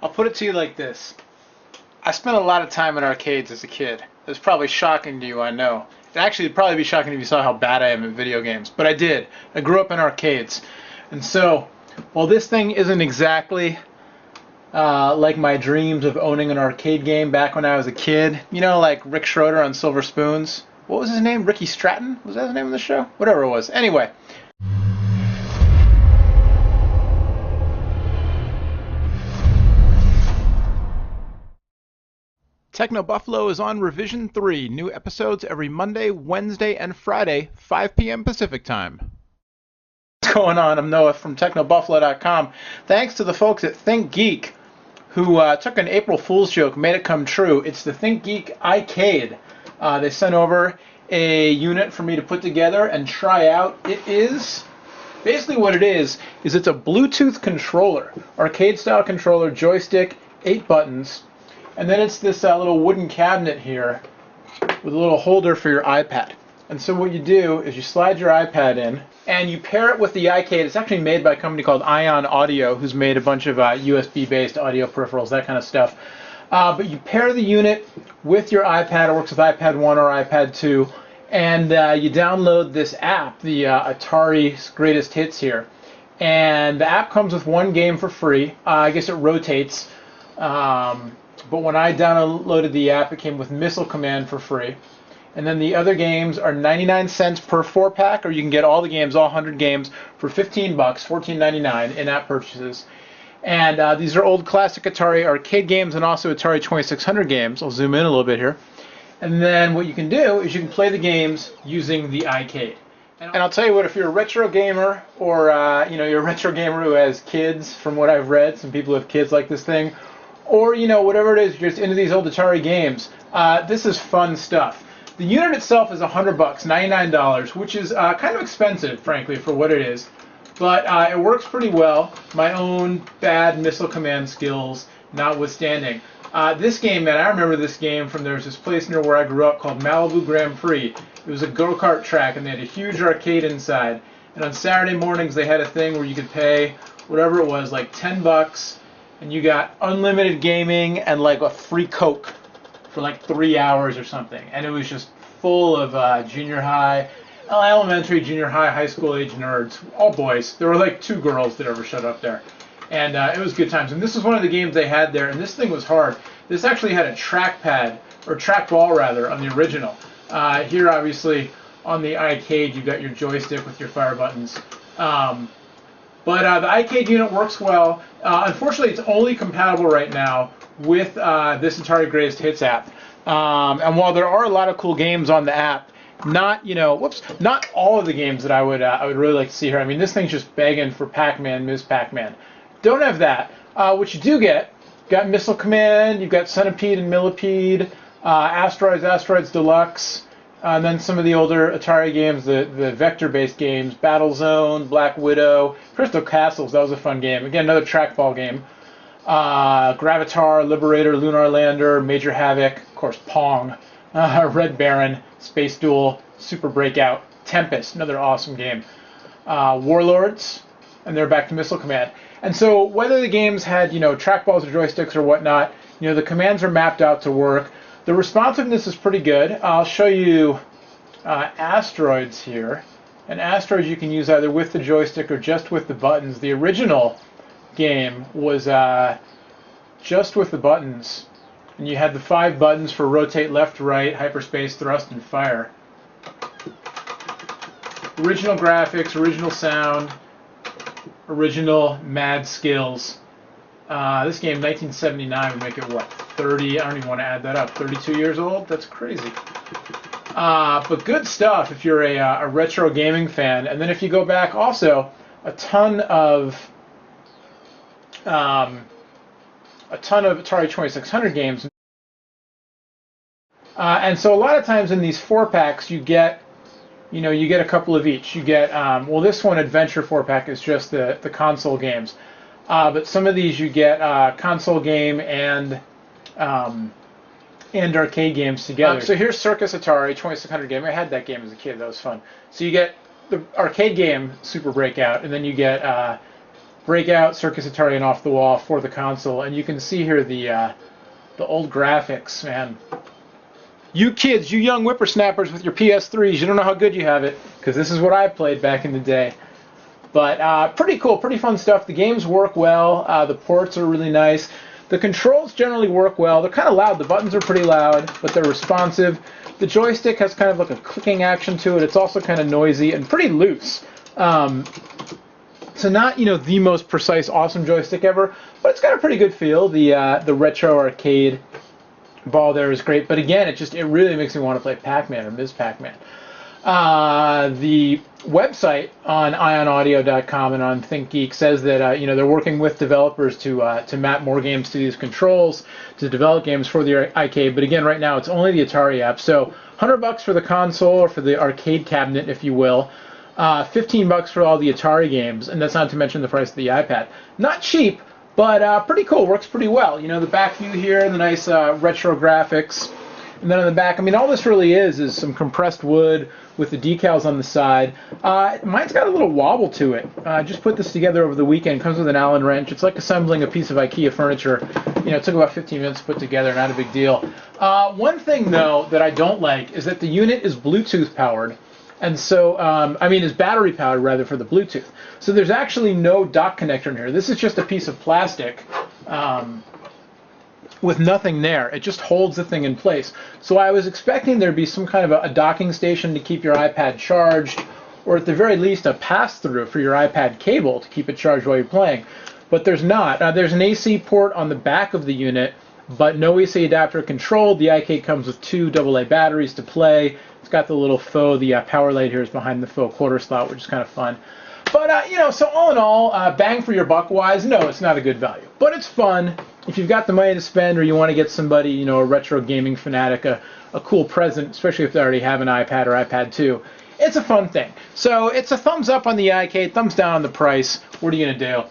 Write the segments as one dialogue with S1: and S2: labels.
S1: I'll put it to you like this. I spent a lot of time in arcades as a kid. It's probably shocking to you, I know. It'd probably be shocking if you saw how bad I am at video games. But I did. I grew up in arcades. And so, while this thing isn't exactly like my dreams of owning an arcade game back when I was a kid, you know, like Rick Schroeder on Silver Spoons. What was his name? Ricky Stratton? Was that the name of the show? Whatever it was. Anyway. Techno Buffalo is on Revision 3. New episodes every Monday, Wednesday, and Friday, 5 p.m. Pacific Time. What's going on? I'm Noah from TechnoBuffalo.com. Thanks to the folks at ThinkGeek who took an April Fool's joke, made it come true. It's the ThinkGeek iCade. They sent over a unit for me to put together and try out. It is... Basically what it is it's a Bluetooth controller. Arcade-style controller, joystick, 8 buttons. And then it's this little wooden cabinet here with a little holder for your iPad. And so what you do is you slide your iPad in and you pair it with the iCade. It's actually made by a company called Ion Audio, who's made a bunch of USB-based audio peripherals, that kind of stuff. But you pair the unit with your iPad. It works with iPad 1 or iPad 2. And you download this app, the Atari's Greatest Hits here. And the app comes with one game for free. I guess it rotates. But when I downloaded the app, it came with Missile Command for free. And then the other games are 99 cents per 4-pack, or you can get all the games, all 100 games, for $15, $14.99 in-app purchases. And these are old classic Atari arcade games and also Atari 2600 games. I'll zoom in a little bit here. And then what you can do is you can play the games using the iCade. And I'll tell you what, if you're a retro gamer, or you're a retro gamer who has kids, from what I've read, some people who have kids like this thing, or, whatever it is, you're just into these old Atari games, this is fun stuff. The unit itself is $100, $99, which is kind of expensive, frankly, for what it is. But it works pretty well, my own bad Missile Command skills notwithstanding. This game, man, I remember this game from, there's this place near where I grew up called Malibu Grand Prix. It was a go-kart track, and they had a huge arcade inside. And on Saturday mornings, they had a thing where you could pay whatever it was, like $10, and you got unlimited gaming and like a free Coke for like 3 hours or something. And it was just full of junior high, elementary, junior high, high school age nerds, all boys. There were like 2 girls that ever showed up there. And it was good times. And this was one of the games they had there, and this thing was hard. This actually had a trackpad, or trackball rather, on the original. Here, obviously, on the iCade, you've got your joystick with your fire buttons. But the iCade unit works well. Unfortunately, it's only compatible right now with this Atari Greatest Hits app. And while there are a lot of cool games on the app, not all of the games that I would really like to see here. I mean, this thing's just begging for Pac-Man, Ms. Pac-Man. Don't have that. What you do get, you've got Missile Command, you've got Centipede and Millipede, Asteroids Deluxe, and then some of the older Atari games, the vector-based games, Battlezone, Black Widow, Crystal Castles, that was a fun game. Again, another trackball game. Gravitar, Liberator, Lunar Lander, Major Havoc, of course, Pong, Red Baron, Space Duel, Super Breakout, Tempest, another awesome game. Warlords, and they're back to Missile Command. And so whether the games had, trackballs or joysticks or whatnot, the commands are mapped out to work. The responsiveness is pretty good. I'll show you Asteroids here. And Asteroids you can use either with the joystick or just with the buttons. The original game was just with the buttons. And you had the 5 buttons for rotate, left, right, hyperspace, thrust, and fire. Original graphics, original sound, original mad skills. This game, 1979, would make it, what, 30? I don't even want to add that up. 32 years old? That's crazy. But good stuff if you're a retro gaming fan. And then if you go back, also, a ton of Atari 2600 games. And so a lot of times in these 4-packs, you get a couple of each. You get, this one, Adventure 4-pack, is just the console games. But some of these you get console game and arcade games together. So here's Circus Atari 2600 game. I had that game as a kid. That was fun. So you get the arcade game, Super Breakout, and then you get breakout Circus Atari and off the wall for the console, and you can see here the old graphics, man. You kids, you young whippersnappers with your PS3s, you don't know how good you have it, because this is what I played back in the day. But pretty cool, pretty fun stuff. The games work well. The ports are really nice. The controls generally work well. They're kind of loud. The buttons are pretty loud, but they're responsive. The joystick has kind of like a clicking action to it. It's also kind of noisy and pretty loose. So not, the most precise, awesome joystick ever, but it's got a pretty good feel. The retro arcade ball there is great, but again, it really makes me want to play Pac-Man or Ms. Pac-Man. The website on ionaudio.com and on ThinkGeek says that they're working with developers to map more games to these controls, to develop games for the iCade. But again, right now it's only the Atari app. So $100 for the console, or for the arcade cabinet, if you will. $15 for all the Atari games, and that's not to mention the price of the iPad. Not cheap, but pretty cool. Works pretty well. The back view here, the nice retro graphics. And then on the back, all this really is some compressed wood with the decals on the side. Mine's got a little wobble to it. I just put this together over the weekend. It comes with an Allen wrench. It's like assembling a piece of IKEA furniture. It took about 15 minutes to put together. Not a big deal. One thing, though, that I don't like is that the unit is Bluetooth powered. And so, is battery powered, rather, for the Bluetooth. So there's actually no dock connector in here. This is just a piece of plastic with nothing there. It just holds the thing in place. So I was expecting there'd be some kind of a docking station to keep your iPad charged, or at the very least a pass-through for your iPad cable to keep it charged while you're playing. But there's not. There's an AC port on the back of the unit, but no AC adapter controlled. The iCade comes with 2 AA batteries to play. It's got the little faux, the power light here is behind the faux quarter slot, which is kind of fun. But, so all in all, bang for your buck wise, no, it's not a good value. But it's fun. If you've got the money to spend, or you want to get somebody, a retro gaming fanatic, a cool present, especially if they already have an iPad or iPad 2, it's a fun thing. So it's a thumbs up on the iCade, thumbs down on the price. What are you going to do?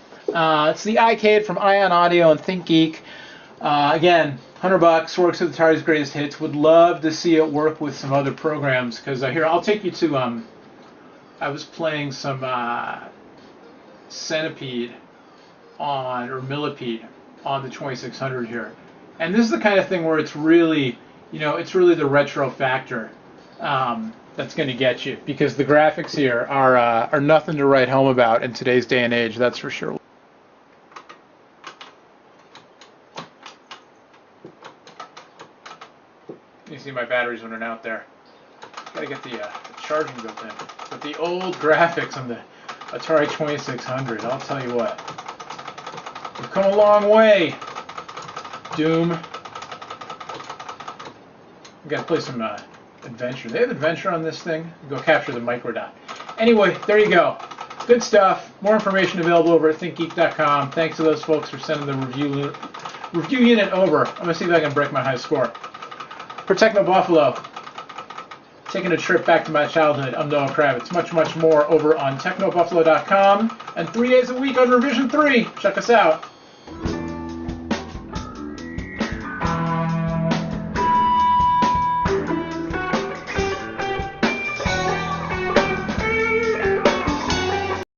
S1: It's the iCade from Ion Audio and ThinkGeek. Again, $100, works with Atari's greatest hits. Would love to see it work with some other programs, because here, I'll take you to, I was playing some Centipede or Millipede on the 2600 here. And this is the kind of thing where it's really, it's really the retro factor that's going to get you, because the graphics here are nothing to write home about in today's day and age, that's for sure. You see my batteries running out there. Gotta get the charging built in. But the old graphics on the Atari 2600, I'll tell you what. We've come a long way. Doom. We gotta play some Adventure. They have Adventure on this thing. Go capture the microdot. Anyway, there you go. Good stuff. More information available over at thinkgeek.com. Thanks to those folks for sending the review unit over. I'm gonna see if I can break my high score. For Techno Buffalo, taking a trip back to my childhood, I'm Noah Kravitz. Much, much more over on technobuffalo.com, and 3 days a week on Revision 3. Check us out.